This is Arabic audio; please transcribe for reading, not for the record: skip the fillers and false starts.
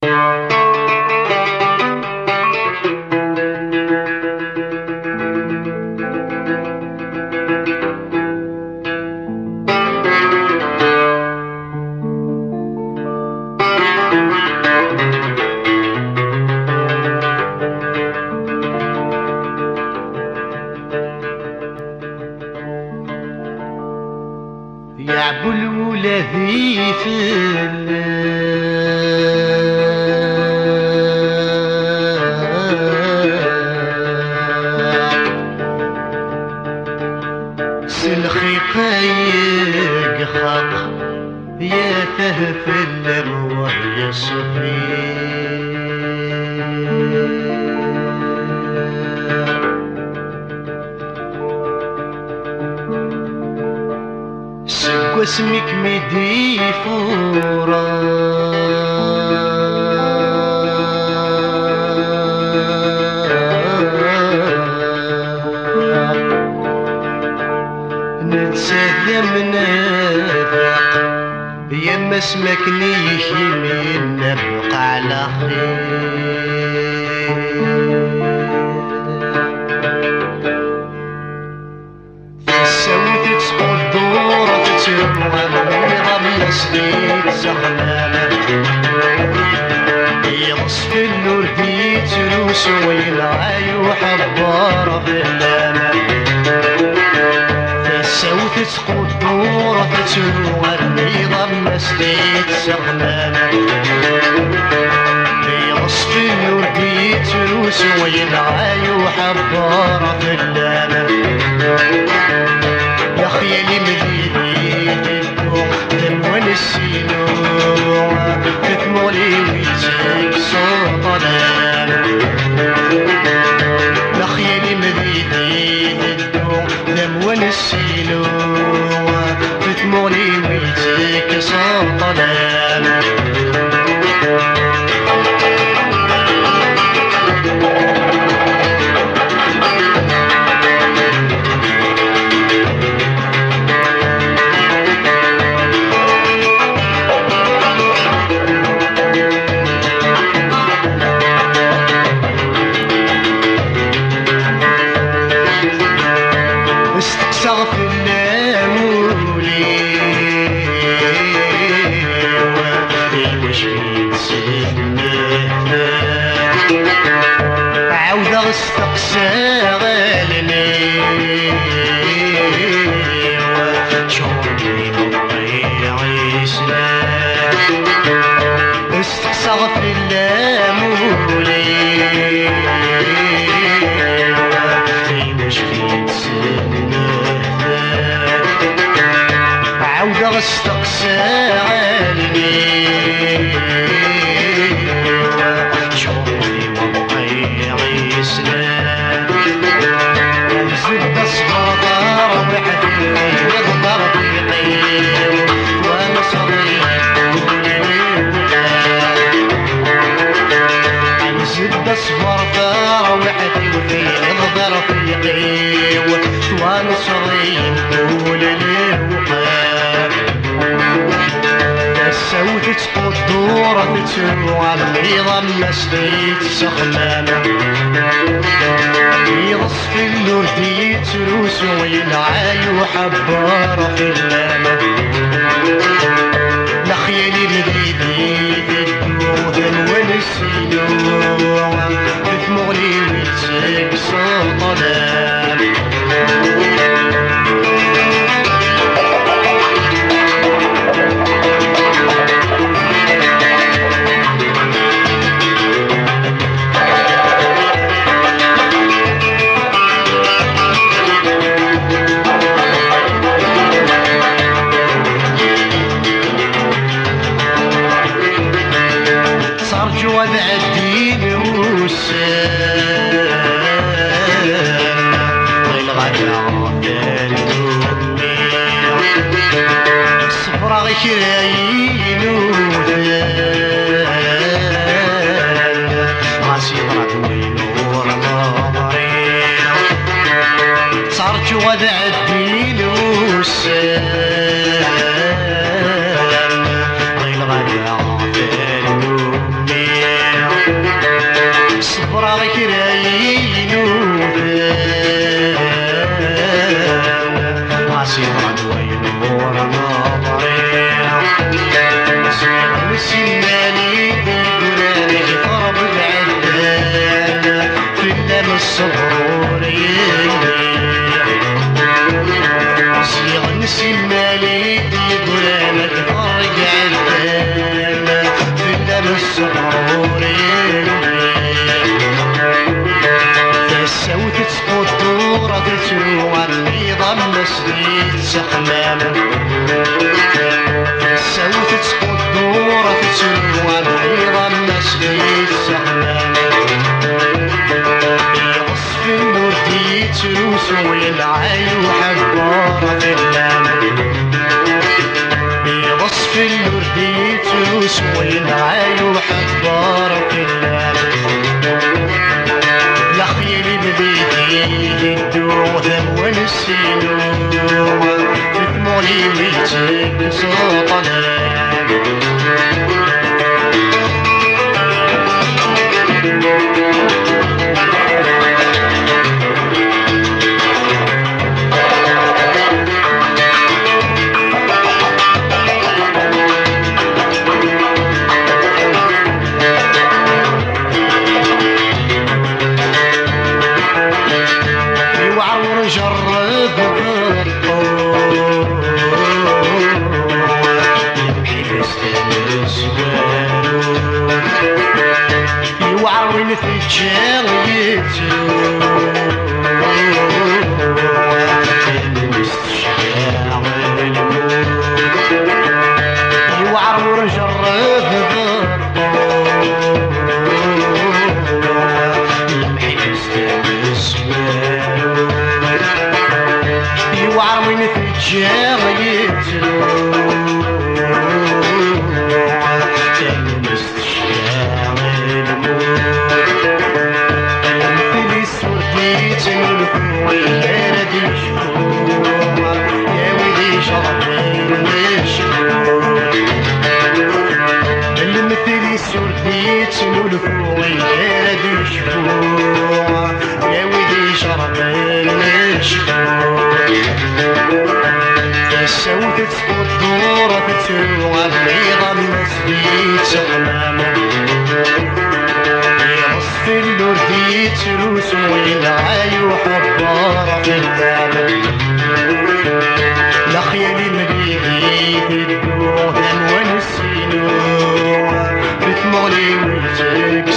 يعبوا الولادي في سلخي يقخق يا تهف الروح يا صفير واسمك مدي فورا نتسلم نافق يا ما اسمكني يمين نبقى على خير سنين زغلانة يغص في النور دي تلوس ويلعي وحبارة باللامة في السوت تسقط دورة تتلوى النظام مسليت زغلانة يغص في النور دي تلوس ويلعي وحبارة باللامة يا خيالي مديني السينوع تثمولي ويجيك صوت ظلام لخيالي مذيدين الدوم دموان السينوع تثمولي ويجيك صوت ظلام عاودة استقسى غالني شعوري نضيع عيسنا استقسى في اللامولي مش في سنة عاودة استقسى غالني اصبر فروحتي وفي نظر رفيقي وانا صغير طول الوقت السوت تسقط دورة تروى العظام مسليت سخلانة يغص في النور دي تروس ويلعاي وحبارة في اللامة لخيالي مديدي الدوم والسينوع تثمغلي ويتسيب صوت ظلام جواد الدين والسلام والغدا الصبر غيكاين ودان راسي ضرب ونور نظري صار جواد الدين والسلام والغدا نهارك رايين وفان عصير عدوين ورنا ضريع صيغ مسمالي بالقرانك فرب العدان في اللام الصبروريين صيغ مسمالي بالقرانك فرق عدان في اللام الصبروريين السوت تقدورة تروى النظام مسجد سخمام السوت تقدورة تروى النظام مسجد سخمام يغصف الوردي تروس ويلعي وحبارة في اللام يغصف الوردي تروس ويلعي وحبارة في اللام يا خيلي ببيتي الدوثم ونسينو تثمولي ويتك سوطنا جرب يوعون في الجريتو يوعون جرب وعمين في الجريتو كان مستشعر المثل سورديت الفوي انا دي شكور يا ويدي شربين الشكور المثل سورديت الفوي انا دي شكور يا ويدي شربين الشكور السوت تقدورة تروى النظام مسجد سخمام يغصف الوردي تروس ويلعي وحبارة في اللام لا خيالي مليئي في الدوثم ونسينو بتمغلي ويتك